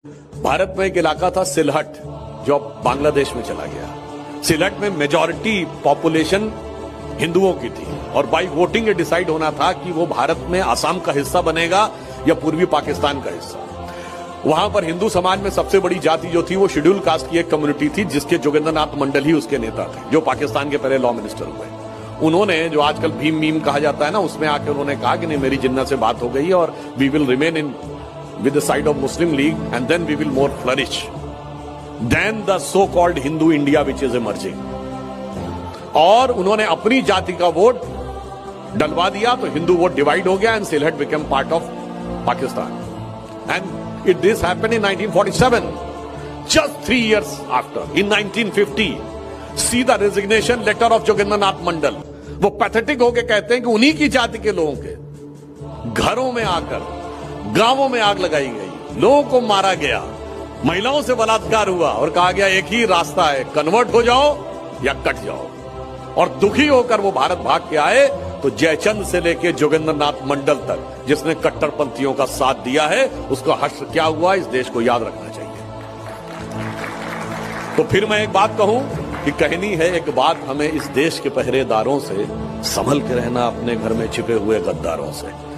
भारत में एक इलाका था सिलहट, जो अब बांग्लादेश में चला गया। सिलहट में मेजॉरिटी पॉपुलेशन हिंदुओं की थी और बाई वोटिंग ये डिसाइड होना था कि वो भारत में असम का हिस्सा बनेगा या पूर्वी पाकिस्तान का हिस्सा। वहां पर हिंदू समाज में सबसे बड़ी जाति जो थी वो शेड्यूल कास्ट की एक कम्युनिटी थी, जिसके जोगेंद्रनाथ मंडल ही उसके नेता थे, जो पाकिस्तान के पहले लॉ मिनिस्टर हुए। उन्होंने, जो आजकल भीम मीम कहा जाता है ना, उसमें आके उन्होंने कहा कि नहीं, मेरी जिन्ना से बात हो गई है और we will remain in with the side of Muslim League and then we will more flourish than the so-called Hindu India which is emerging। और उन्होंने अपनी जाति का वोट डलवा दिया तो हिंदू वोट डिवाइड हो गया and Sylhet became part of Pakistan। And this happened in 1947, just 3 years after, in 1950। See the resignation letter of Jogendranath मंडल। वो पैथेटिक होके कहते हैं कि उन्हीं की जाति के लोगों के घरों में आकर गांवों में आग लगाई गई, लोगों को मारा गया, महिलाओं से बलात्कार हुआ और कहा गया एक ही रास्ता है, कन्वर्ट हो जाओ या कट जाओ। और दुखी होकर वो भारत भाग के आए तो जयचंद से लेके जोगेंद्रनाथ मंडल तक जिसने कट्टरपंथियों का साथ दिया है, उसका हश्र क्या हुआ, इस देश को याद रखना चाहिए। तो फिर मैं एक बात कहूं कि कहनी है एक बात हमें इस देश के पहरेदारों से, संभल के रहना अपने घर में छिपे हुए गद्दारों से।